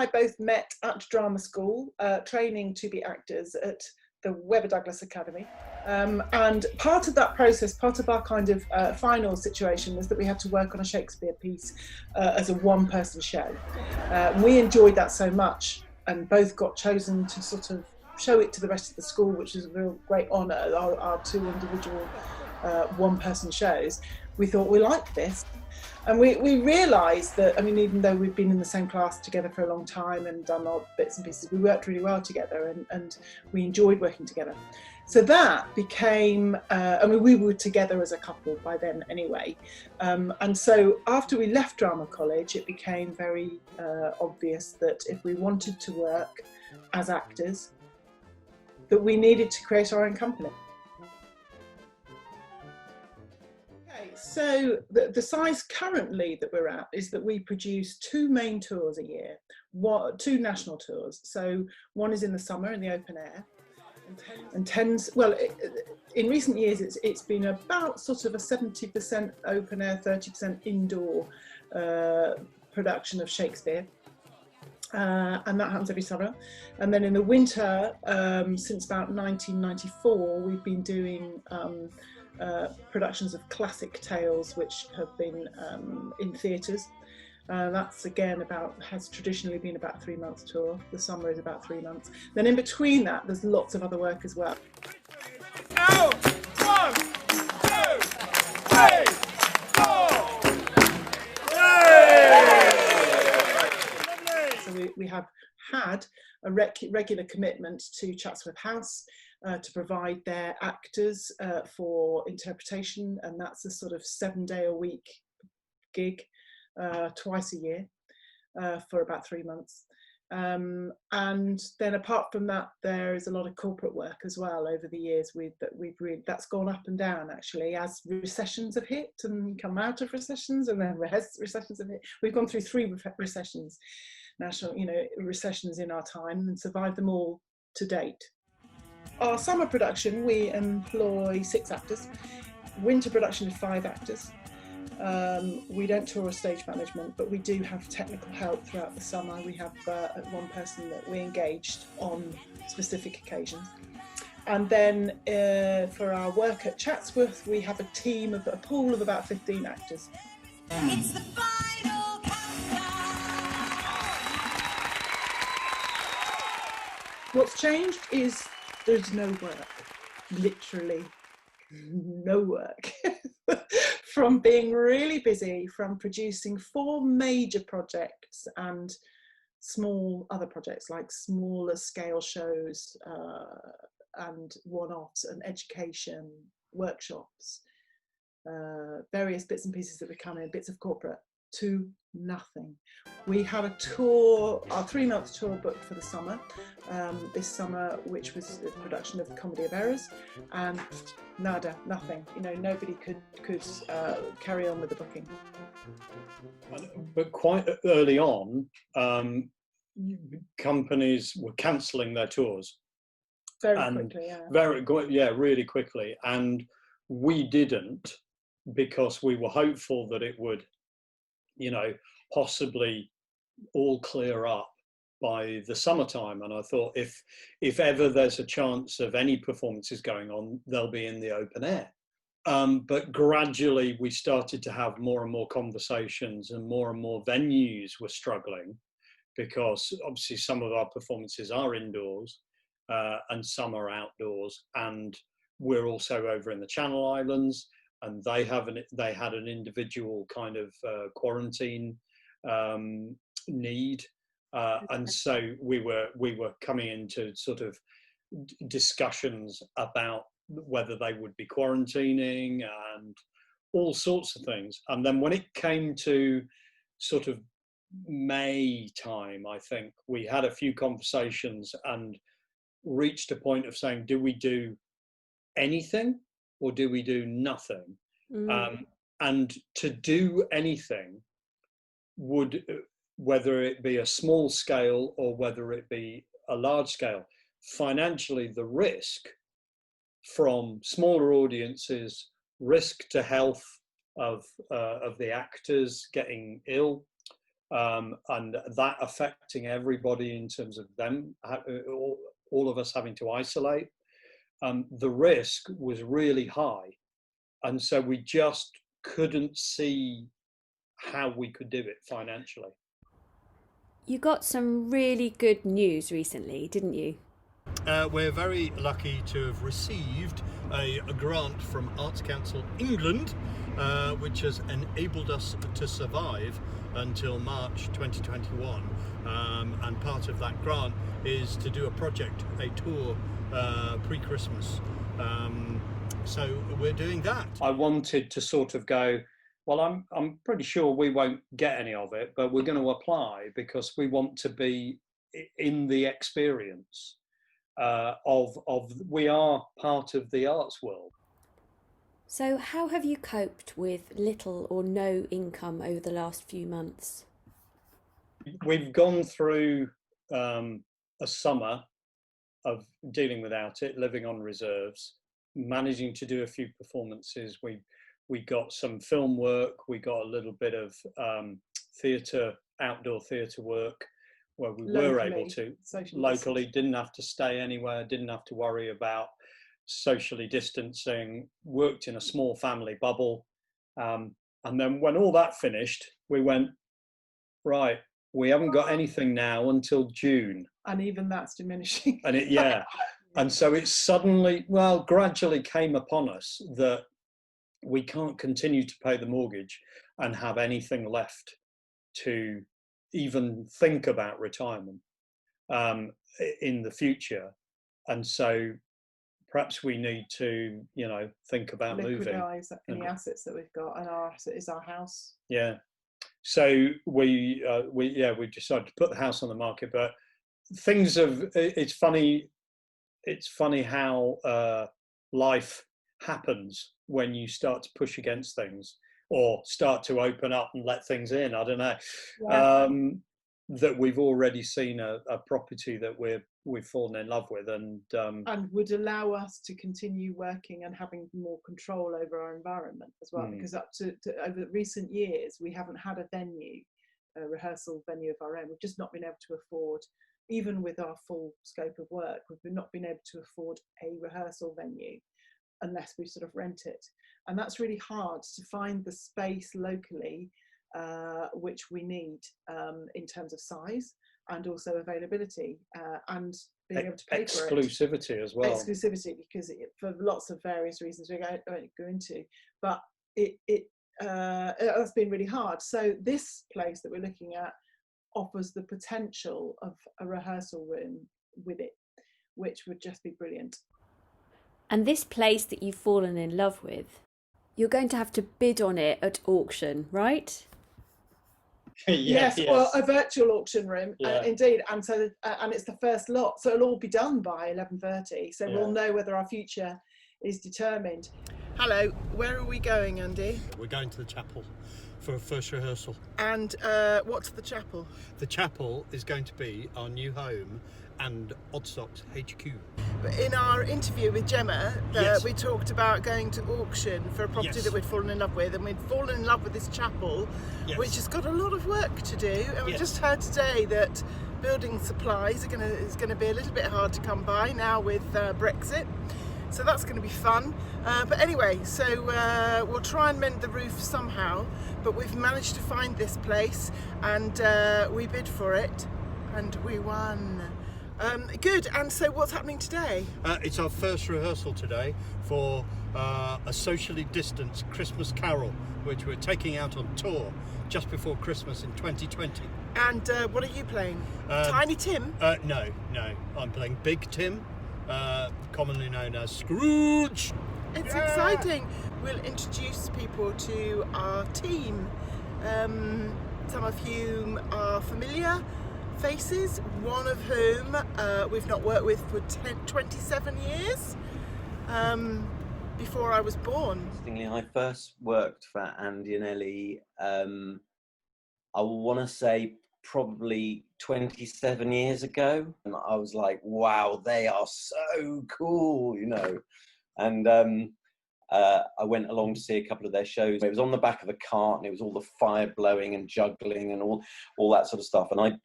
I both met at drama school, training to be actors at the Webber Douglas Academy. And part of that process, part of our kind of final situation was that we had to work on a Shakespeare piece as a one-person show. We enjoyed that so much and both got chosen to sort of show it to the rest of the school, which is a real great honour, our two individual one-person shows. We thought, we like this. And we realised that, I mean, even though we've been in the same class together for a long time and done odd bits and pieces, we worked really well together and we enjoyed working together. So that became, I mean, we were together as a couple by then anyway. And so after we left drama college, it became very obvious that if we wanted to work as actors, that we needed to create our own company. So the size currently that we're at is that we produce 2 main tours a year, 2 national tours. So one is in the summer in the open air, and tends, well, in recent years it's been about sort of a 70% open air, 30% indoor production of Shakespeare. And that happens every summer. And then in the winter, since about 1994, we've been doing productions of classic tales which have been in theatres. That's again has traditionally been about a 3-month tour. The summer is about 3 months. Then in between that, there's lots of other work as well. Out! 1, 2, 3, 4! So we have had a regular commitment to Chatsworth House to provide their actors for interpretation, and that's a sort of 7-day-a-week gig twice a year for about 3 months. And then apart from that, there is a lot of corporate work as well over the years that's gone up and down actually as recessions have hit and come out of recessions, and then recessions have hit. We've gone through 3 recessions, national, recessions in our time, and survived them all to date. Our summer production, we employ 6 actors. Winter production is 5 actors. We don't tour a stage management, but we do have technical help throughout the summer. We have one person that we engaged on specific occasions. And then for our work at Chatsworth, we have a pool of about 15 actors. It's the final countdown. What's changed is there's no work, literally no work. From being really busy, from producing 4 major projects and small other projects like smaller scale shows and one-offs and education, workshops, various bits and pieces that we come in, bits of corporate, to nothing. We have a tour, our 3-month tour booked for the summer, this summer, which was the production of Comedy of Errors, and nada, nothing. Nobody could carry on with the booking. But quite early on, companies were cancelling their tours. Very quickly, yeah. Really quickly. And we didn't, because we were hopeful that it would, possibly all clear up by the summertime. And I thought if ever there's a chance of any performances going on, they'll be in the open air. But gradually we started to have more and more conversations, and more venues were struggling, because obviously some of our performances are indoors and some are outdoors, and we're also over in the Channel Islands, and they had an individual kind of quarantine need, and so we were coming into sort of discussions about whether they would be quarantining and all sorts of things. And then when it came to sort of May time, I think we had a few conversations and reached a point of saying, do we do anything or do we do nothing? And to do anything would, whether it be a small scale or whether it be a large scale, financially the risk from smaller audiences, risk to health of the actors getting ill, and that affecting everybody in terms of them, all of us having to isolate. The risk was really high, and so we just couldn't see how we could do it financially. You got some really good news recently, didn't you? We're very lucky to have received a grant from Arts Council England, which has enabled us to survive until March 2021. And part of that grant is to do a project, a tour, pre-Christmas. So we're doing that. I wanted to sort of go, well, I'm pretty sure we won't get any of it, but we're going to apply because we want to be in the experience of we are part of the arts world. So how have you coped with little or no income over the last few months? We've gone through a summer of dealing without it, living on reserves, managing to do a few performances. We got some film work, we got a little bit of theatre, outdoor theatre work, where we were able to locally, didn't have to stay anywhere, didn't have to worry about socially distancing, worked in a small family bubble. And then when all that finished, we went, right, we haven't got anything now until June. And even that's diminishing. And and so it suddenly, gradually came upon us that we can't continue to pay the mortgage and have anything left to even think about retirement in the future. And so perhaps we need to, think about moving. Liquidise any assets that we've got, and our asset is our house. Yeah. So we decided to put the house on the market, but things have, it's funny how life happens when you start to push against things or start to open up and let things in. I don't know. Yeah. That we've already seen a property that we've fallen in love with, and would allow us to continue working and having more control over our environment as well. Because up to over recent years, we haven't had a rehearsal venue of our own. We've just not been able to afford, even with our full scope of work, we've not been able to afford a rehearsal venue unless we sort of rent it. And that's really hard to find the space locally which we need in terms of size and also availability and being able to pay for it. Exclusivity as well. Exclusivity, because for lots of various reasons we won't go into, but that's been really hard. So this place that we're looking at offers the potential of a rehearsal room with it, which would just be brilliant. And this place that you've fallen in love with, you're going to have to bid on it at auction, right? Yes, well, a virtual auction room, indeed, and so and it's the first lot, so it'll all be done by 11:30. So we'll know whether our future is determined. Hello, where are we going, Andy? We're going to the chapel for a first rehearsal. And what's the chapel? The chapel is going to be our new home and Oddsocks HQ. In our interview with Gemma, we talked about going to auction for a property that we'd fallen in love with, and we'd fallen in love with this chapel, which has got a lot of work to do. And we just heard today that building supplies is going to be a little bit hard to come by now with Brexit. So that's going to be fun. But anyway, so we'll try and mend the roof somehow. But we've managed to find this place, and we bid for it, and we won. Good, and so what's happening today? It's our first rehearsal today for a socially distanced Christmas carol, which we're taking out on tour just before Christmas in 2020. And what are you playing? Tiny Tim? No, I'm playing Big Tim, commonly known as Scrooge. It's exciting. We'll introduce people to our team, some of whom are familiar faces, one of whom we've not worked with for 27 years, before I was born. Interestingly, I first worked for Andy and Elli, I want to say probably 27 years ago, and I was like, wow, they are so cool, and I went along to see a couple of their shows. It was on the back of a cart, and it was all the fire blowing and juggling and all that sort of stuff. And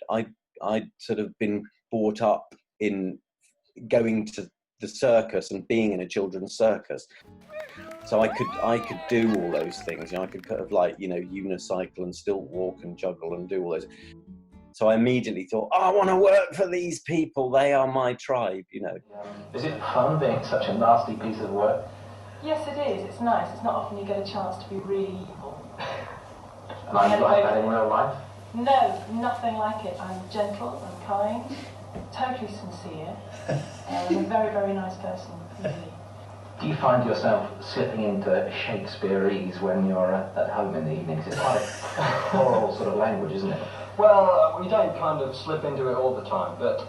I'd sort of been brought up in going to the circus and being in a children's circus. So I could do all those things. I could kind of unicycle and stilt walk and juggle and do all those. So I immediately thought, I want to work for these people. They are my tribe, Is it fun being such a nasty piece of work? Yes, it is. It's nice. It's not often you get a chance to be really evil. And are you like that in real life? No, nothing like it. I'm gentle, I'm kind, totally sincere, and I'm a very, very nice person, really. Do you find yourself slipping into Shakespeareese when you're at home in the evenings? It's quite a choral sort of language, isn't it? Well, we don't kind of slip into it all the time, but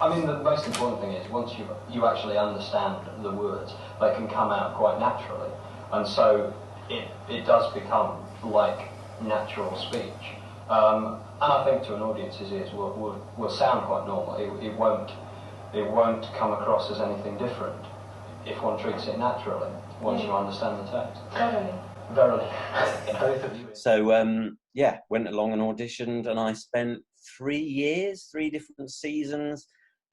I mean, the most important thing is once you actually understand the words, they can come out quite naturally, and so it does become like natural speech. And I think to an audience's ears will sound quite normal. It won't come across as anything different if one treats it naturally, once you understand the text. Verily. Both of you. So, went along and auditioned, and I spent 3 years, 3 different seasons,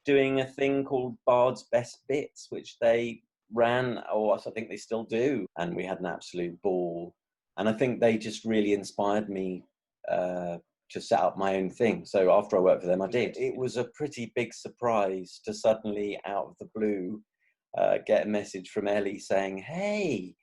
doing a thing called Bard's Best Bits, which they ran, or I think they still do, and we had an absolute ball. And I think they just really inspired me to set up my own thing. So after I worked for them, I did. It was a pretty big surprise to suddenly, out of the blue, get a message from Elli saying, hey,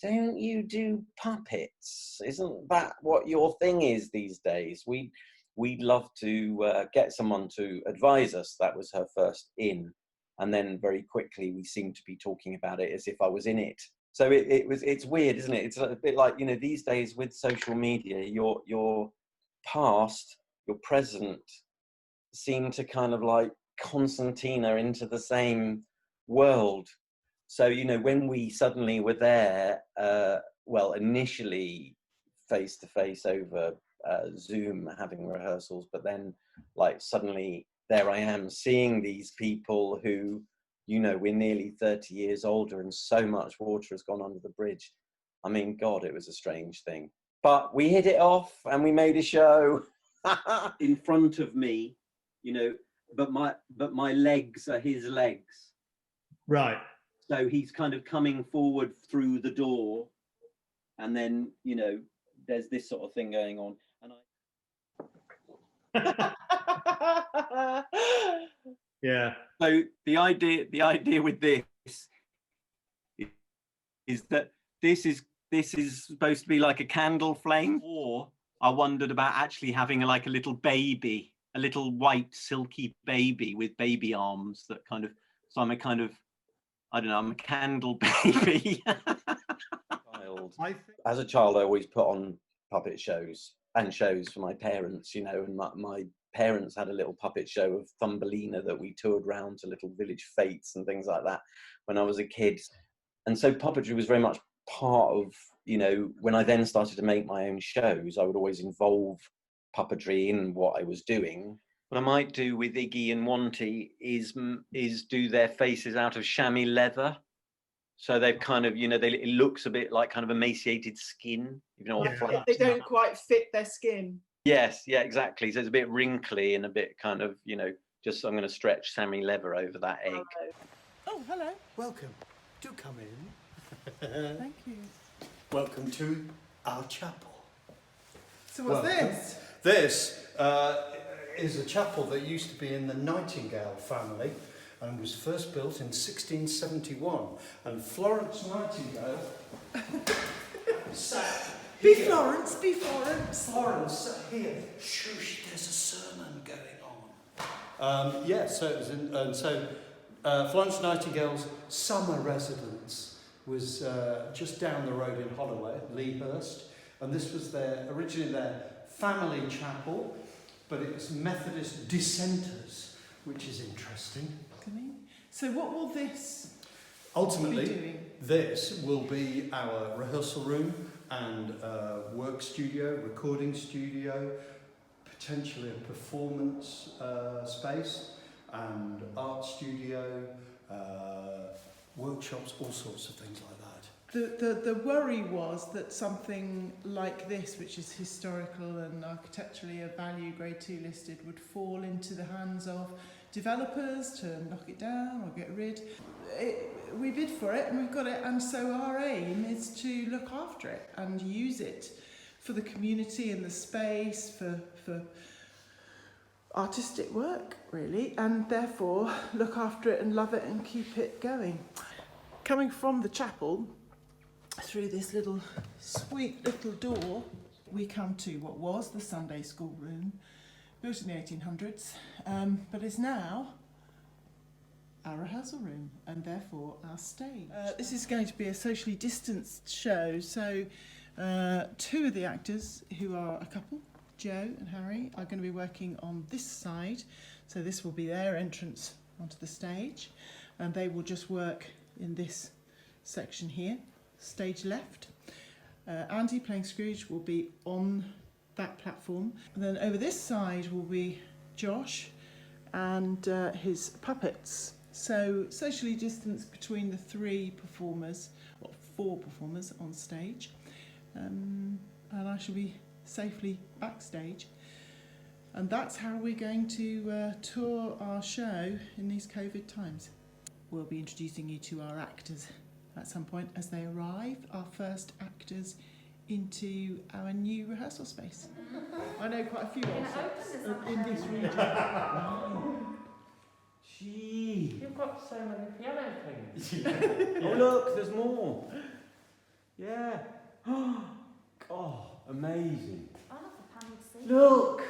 don't you do puppets? Isn't that what your thing is these days? We'd love to get someone to advise us. That was her first in. And then very quickly, we seemed to be talking about it as if I was in it. So it's weird, isn't it? It's a bit like, these days with social media, your past, your present seem to kind of like concertina into the same world. So, when we suddenly were there, initially face-to-face over Zoom having rehearsals, but then suddenly there I am seeing these people who, we're nearly 30 years older and so much water has gone under the bridge. I mean, God, it was a strange thing. But we hit it off and we made a show in front of me, but my legs are his legs. Right. So he's kind of coming forward through the door, and then, there's this sort of thing going on. And Yeah. So the idea with this is that this is supposed to be like a candle flame, or I wondered about actually having a little baby, a little white silky baby with baby arms that kind of, so I'm a kind of, I don't know, I'm a candle baby. As a child, I always put on puppet shows and shows for my parents, and my parents had a little puppet show of Thumbelina that we toured round to little village fetes and things like that when I was a kid. And so puppetry was very much part of, when I then started to make my own shows, I would always involve puppetry in what I was doing. What I might do with Iggy and Wanty is do their faces out of chamois leather. So they've kind of, it looks a bit like kind of emaciated skin. They don't quite fit their skin. Yes, yeah, exactly. So it's a bit wrinkly and a bit kind of, just I'm going to stretch chamois leather over that egg. Oh, hello. Welcome. Do come in. Thank you. Welcome to our chapel. So what's this? This is a chapel that used to be in the Nightingale family and was first built in 1671. And Florence Nightingale sat Be here. Florence, be Florence. Florence sat here. Shush, there's a sermon going on. Florence Nightingale's summer residence was just down the road in Holloway, Lea Hurst, and this was originally their family chapel, but it was Methodist dissenters, which is interesting. So what will this Ultimately, be doing? This will be our rehearsal room and work studio, recording studio, potentially a performance space, and art studio, workshops, all sorts of things like that. The worry was that something like this, which is historical and architecturally a value grade 2 listed, would fall into the hands of developers to knock it down or get rid. We bid for it and we've got it, and so our aim is to look after it and use it for the community and the space, for artistic work really, and therefore look after it and love it and keep it going. Coming from the chapel, through this little sweet little door, we come to what was the Sunday school room, built in the 1800s, but is now our rehearsal room and therefore our stage. This is going to be a socially distanced show, so two of the actors, who are a couple, Joe and Harry, are going to be working on this side, so this will be their entrance onto the stage, and they will just work in this section here, stage left. Andy, playing Scrooge, will be on that platform. And then over this side will be Josh and his puppets. So socially distanced between the three performers, or four performers on stage. And I shall be safely backstage. And that's how we're going to tour our show in these COVID times. We'll be introducing you to our actors at some point as they arrive, our first actors into our new rehearsal space. I know quite a few also in this region. Gee. You've got so many piano things. Oh look, there's more. Yeah. Oh, amazing. I love the panel seat. Look,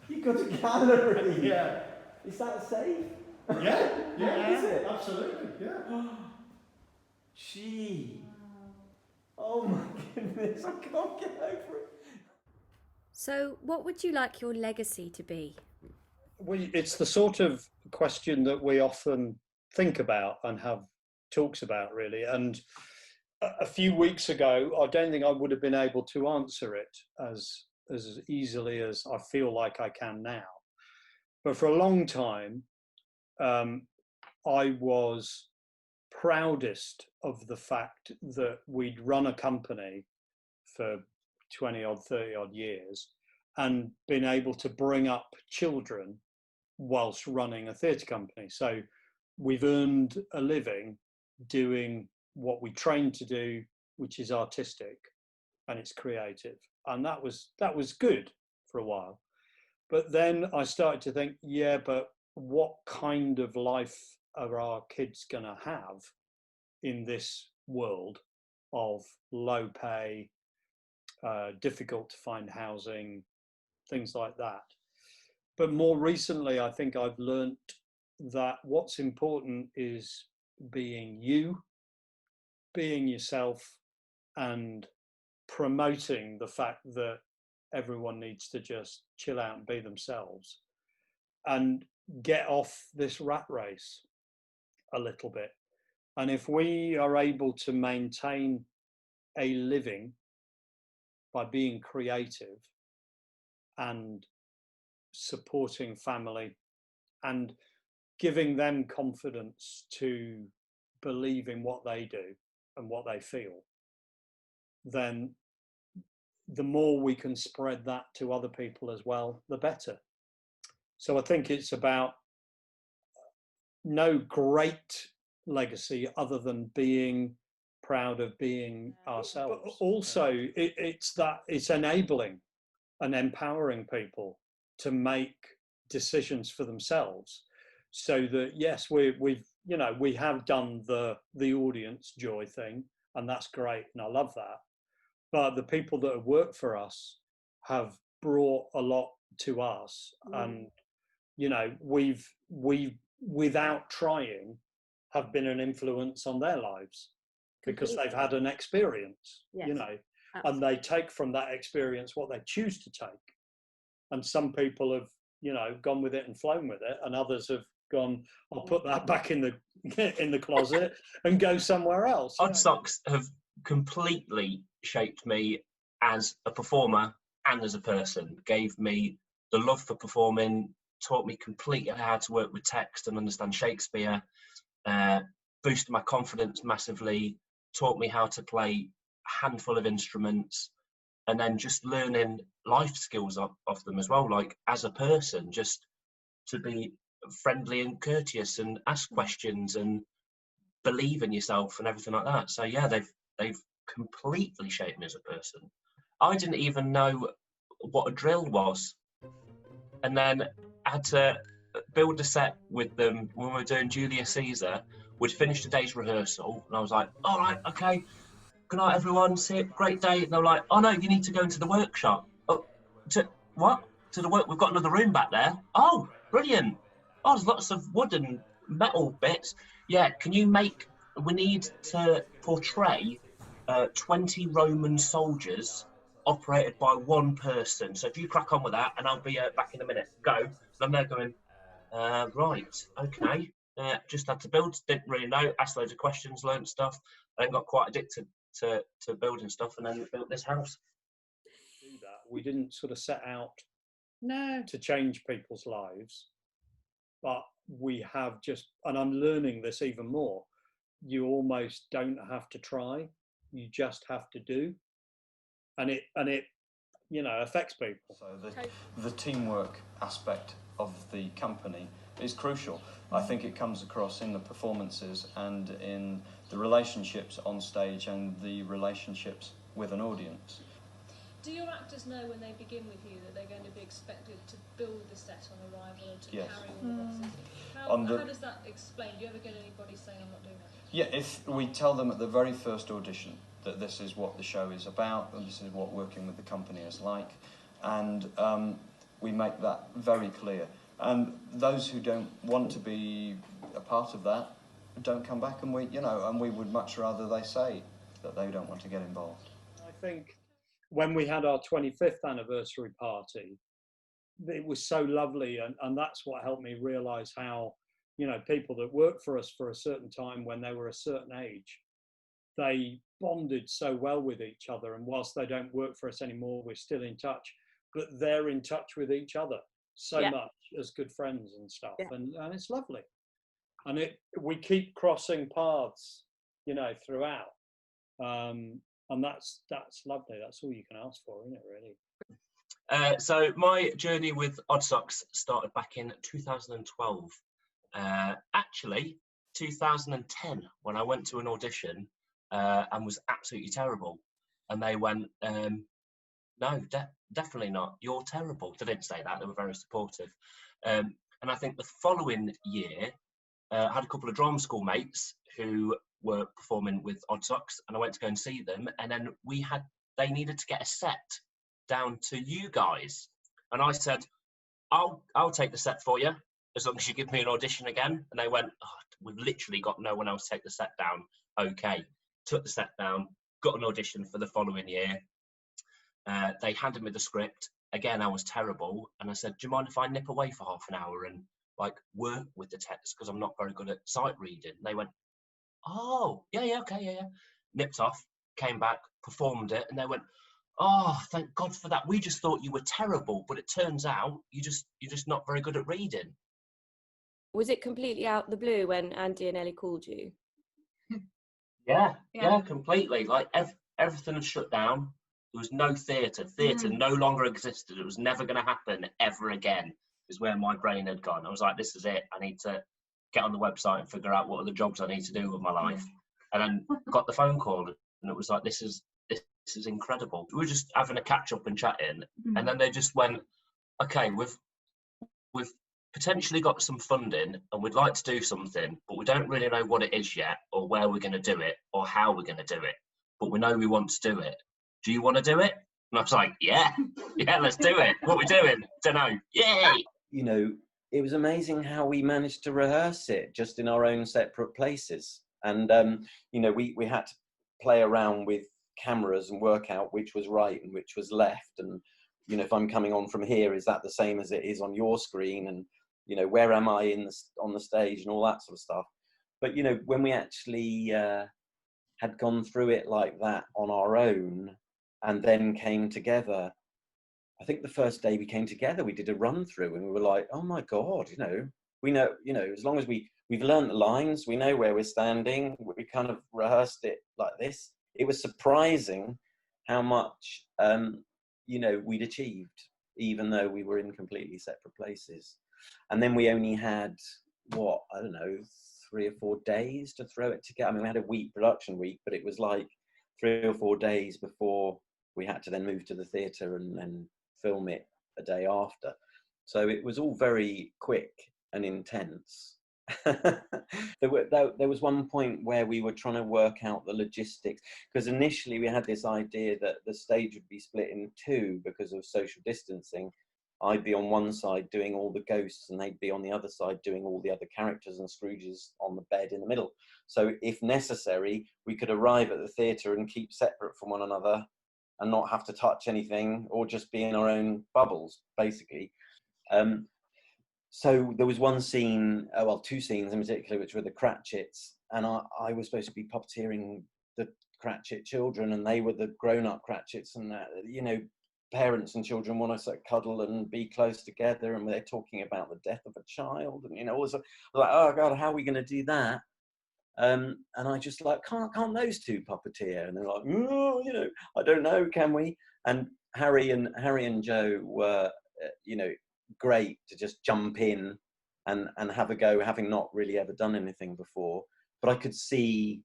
you've got a gallery. Yeah. Is that safe? Yeah, Is it? Absolutely, yeah. Gee. Oh my goodness, I can't get over it. So, what would you like your legacy to be? It's the sort of question that we often think about and have talks about, really. And a few weeks ago, I don't think I would have been able to answer it as easily as I feel like I can now. But for a long time, I was proudest of the fact that we'd run a company for 20 odd, 30 odd years and been able to bring up children whilst running a theatre company. So we've earned a living doing what we trained to do, which is artistic and it's creative. And that was good for a while. But then I started to think, yeah, but what kind of life are our kids going to have in this world of low pay, difficult to find housing, things like that. But more recently, I think I've learnt that what's important is being you, being yourself, and promoting the fact that everyone needs to just chill out and be themselves and get off this rat race a little bit. And if we are able to maintain a living by being creative and supporting family and giving them confidence to believe in what they do and what they feel, then the more we can spread that to other people as well, the better. So I think it's about no great legacy other than being proud of being ourselves. But also, it's enabling and empowering people to make decisions for themselves, so that yes, we have done the audience joy thing, and that's great, and I love that. But the people that have worked for us have brought a lot to us, and we've without trying have been an influence on their lives because they've had an experience, Yes. and they take from that experience what they choose to take. And some people have, gone with it and flown with it, and others have gone, I'll put that back in the closet and go somewhere else. Oddsocks have completely shaped me as a performer and as a person. Gave me the love for performing, taught me completely how to work with text and understand Shakespeare, boosted my confidence massively, taught me how to play a handful of instruments, and then just learning life skills of them as well, like as a person, just to be friendly and courteous and ask questions and believe in yourself and everything like that. So yeah, they've completely shaped me as a person. I didn't even know what a drill was, and then I had to build a set with them when we were doing Julius Caesar. We'd finished the day's rehearsal, and I was like, all right, okay, good night everyone, see you, great day. And they were like, oh no, you need to go into the workshop. Oh, to what? To the work, we've got another room back there. Oh, brilliant. Oh, there's lots of wood and metal bits. Yeah, can you make, we need to portray 20 Roman soldiers operated by one person. So if you crack on with that, and I'll be back in a minute. Go. And I'm there going, right, okay. Just had to build, didn't really know, asked loads of questions, learned stuff, then got quite addicted to building stuff, and then built this house. Do that. We didn't sort of set out to change people's lives, but we have just, and I'm learning this even more, you almost don't have to try, you just have to do, and it you know, affects people. So the teamwork aspect of the company is crucial. I think it comes across in the performances and in the relationships on stage and the relationships with an audience. Do your actors know when they begin with you that they're going to be expected to build the set on arrival and to carry all the boxes? How does that explain? Do you ever get anybody saying, I'm not doing that? Yeah, if we tell them at the very first audition that this is what the show is about and this is what working with the company is like, and we make that very clear. And those who don't want to be a part of that don't come back, and we would much rather they say that they don't want to get involved. I think when we had our 25th anniversary party, it was so lovely, and that's what helped me realise how, you know, people that worked for us for a certain time when they were a certain age, they bonded so well with each other, and whilst they don't work for us anymore, we're still in touch, but they're in touch with each other so much as good friends and stuff, and it's lovely. And we keep crossing paths, you know, throughout, and that's lovely. That's all you can ask for, isn't it, really? So my journey with Oddsocks started back in 2012. Actually, 2010, when I went to an audition and was absolutely terrible. And they went, no, definitely not. You're terrible. They didn't say that. They were very supportive. And I think the following year, I had a couple of drama school mates who were performing with Oddsocks, and I went to go and see them. And then they needed to get a set down to you guys. And I said, I'll take the set for you, as long as you give me an audition again. And they went, oh, we've literally got no one else to take the set down. Okay. Took the set down, got an audition for the following year. They handed me the script. Again, I was terrible. And I said, do you mind if I nip away for half an hour and like work with the text, because I'm not very good at sight reading? And they went, oh, yeah, okay, yeah. Nipped off, came back, performed it, and they went, oh, thank God for that. We just thought you were terrible, but it turns out you're just not very good at reading. Was it completely out the blue when Andy and Elli called you? Yeah, completely. Like everything had shut down. There was no theatre. Theatre no longer existed. It was never going to happen ever again, is where my brain had gone. I was like, this is it. I need to get on the website and figure out what are the jobs I need to do with my life. And then got the phone call, and it was like, this is incredible. We were just having a catch up and chatting, and then they just went, okay, we've potentially got some funding and we'd like to do something, but we don't really know what it is yet, or where we're going to do it, or how we're going to do it, but we know we want to do it. Do you want to do it? And I was like, yeah, let's do it. What we doing? Don't know. Yay! You know, it was amazing how we managed to rehearse it just in our own separate places. And, you know, we had to play around with cameras and work out which was right and which was left. And, you know, if I'm coming on from here, is that the same as it is on your screen? And, you know, where am I on the stage and all that sort of stuff. But, you know, when we actually had gone through it like that on our own and then came together, I think the first day we came together, we did a run through and we were like, oh my God, you know, we know, as long as we we've learned the lines, we know where we're standing, we kind of rehearsed it like this. It was surprising how much, you know, we'd achieved, even though we were in completely separate places. And then we only had, what, I don't know, 3 or 4 days to throw it together. I mean, we had a week, production week, but it was like 3 or 4 days before we had to then move to the theatre and then film it a day after. So it was all very quick and intense. There was one point where we were trying to work out the logistics, because initially we had this idea that the stage would be split in 2 because of social distancing. I'd be on one side doing all the ghosts and they'd be on the other side doing all the other characters, and Scrooge's on the bed in the middle. So if necessary, we could arrive at the theatre and keep separate from one another and not have to touch anything, or just be in our own bubbles, basically. So there was one scene, well, 2 scenes in particular, which were the Cratchits, and I was supposed to be puppeteering the Cratchit children, and they were the grown-up Cratchits, and you know, parents and children want to sort of cuddle and be close together, and they're talking about the death of a child, and you know, I was like, oh God, how are we going to do that? And I just like, can't those 2 puppeteer? And they're like, oh, you know, I don't know, can we? And Harry and Joe were, you know, great to just jump in and have a go, having not really ever done anything before. But I could see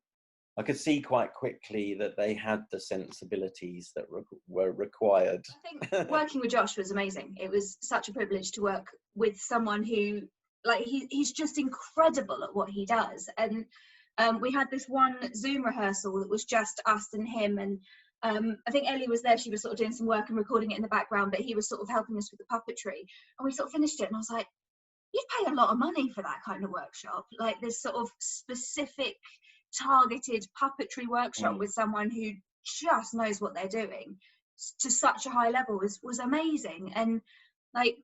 quite quickly that they had the sensibilities that were required. I think working with Josh was amazing. It was such a privilege to work with someone who, like, he's just incredible at what he does. And we had this one Zoom rehearsal that was just us and him, and I think Ellie was there. She was sort of doing some work and recording it in the background, but he was sort of helping us with the puppetry. And we sort of finished it, and I was like, you'd pay a lot of money for that kind of workshop, like this sort of specific targeted puppetry workshop with someone who just knows what they're doing to such a high level was amazing. And like,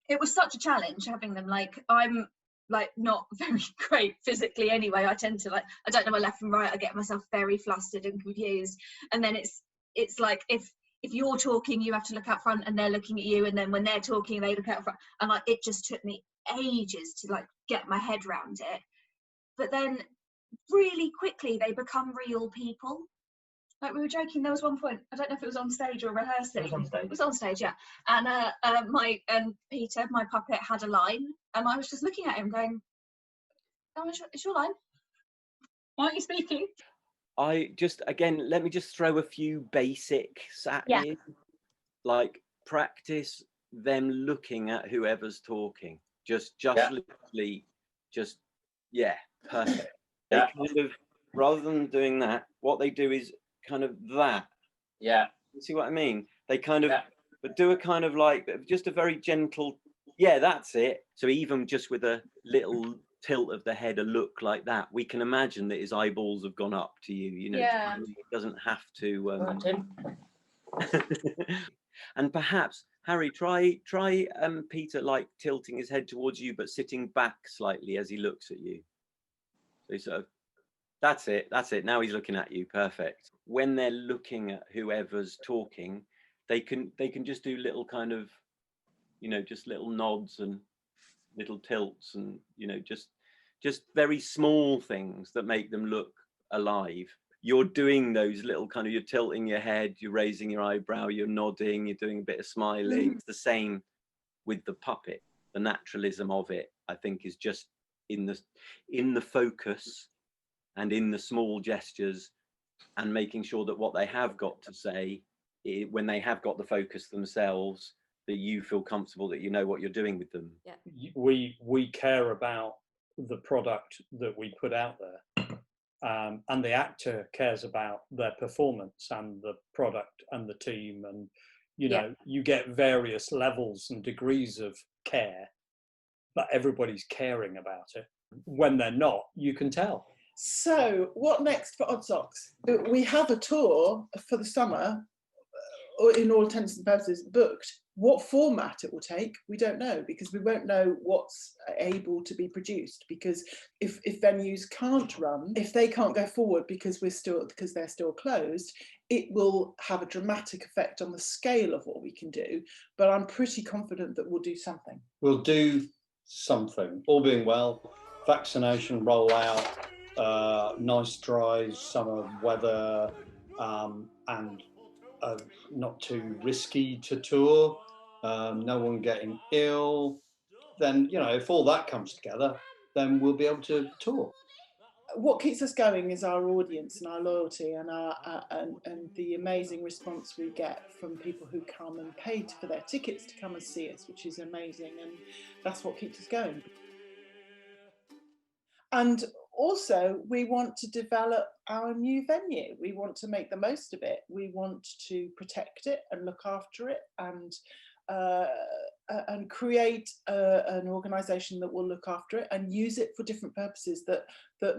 it was such a challenge having them. Like, I'm like not very great physically anyway. I tend to, like, I don't know my left from right. I get myself very flustered and confused, and then it's like if you're talking, you have to look out front and they're looking at you, and then when they're talking they look out front, and like, it just took me ages to like get my head around it. But then really quickly they become real people. Like, we were joking, there was one point, I don't know if it was on stage or rehearsing. It was on stage, yeah. And Peter, my puppet, had a line, and I was just looking at him going, oh, it's your line. Why aren't you speaking? I just, again, let me just throw a few basics at you. Like, practice them looking at whoever's talking. Just literally, just, yeah, perfect. They kind of, rather than doing that, what they do is kind of that. Yeah. You see what I mean? They kind of, but do a kind of like, just a very gentle, yeah, that's it. So even just with a little tilt of the head, a look like that, we can imagine that his eyeballs have gone up to you, you know. Yeah. It doesn't have to. And perhaps, Harry, try Peter, like tilting his head towards you, but sitting back slightly as he looks at you. So sort of, that's it. Now he's looking at you. Perfect. When they're looking at whoever's talking, they can just do little kind of, you know, just little nods and little tilts, and you know, just very small things that make them look alive. You're doing those little kind of, you're tilting your head, you're raising your eyebrow, you're nodding, you're doing a bit of smiling. It's the same with the puppet. The naturalism of it, I think, is just in the focus and in the small gestures, and making sure that what they have got to say, when they have got the focus themselves, that you feel comfortable that you know what you're doing with them. Yeah. We care about the product that we put out there, and the actor cares about their performance and the product and the team, and you know, you get various levels and degrees of care, but everybody's caring about it. When they're not, you can tell. So what next for Oddsocks? We have a tour for the summer, or in all intents and purposes, booked. What format it will take, we don't know, because we won't know what's able to be produced. Because if venues can't run, if they can't go forward because they're still closed, it will have a dramatic effect on the scale of what we can do. But I'm pretty confident that we'll do something. We'll do something, all being well. vaccination rollout, nice dry summer weather, and not too risky to tour, no one getting ill, then, you know, if all that comes together, then we'll be able to tour. What keeps us going is our audience and our loyalty and and the amazing response we get from people who come and paid for their tickets to come and see us, which is amazing, and that's what keeps us going. And also, we want to develop our new venue. We want to make the most of it. We want to protect it and look after it, and create an organisation that will look after it and use it for different purposes that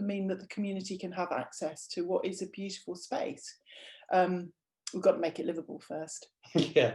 mean that the community can have access to what is a beautiful space. We've got to make it livable first. Yeah.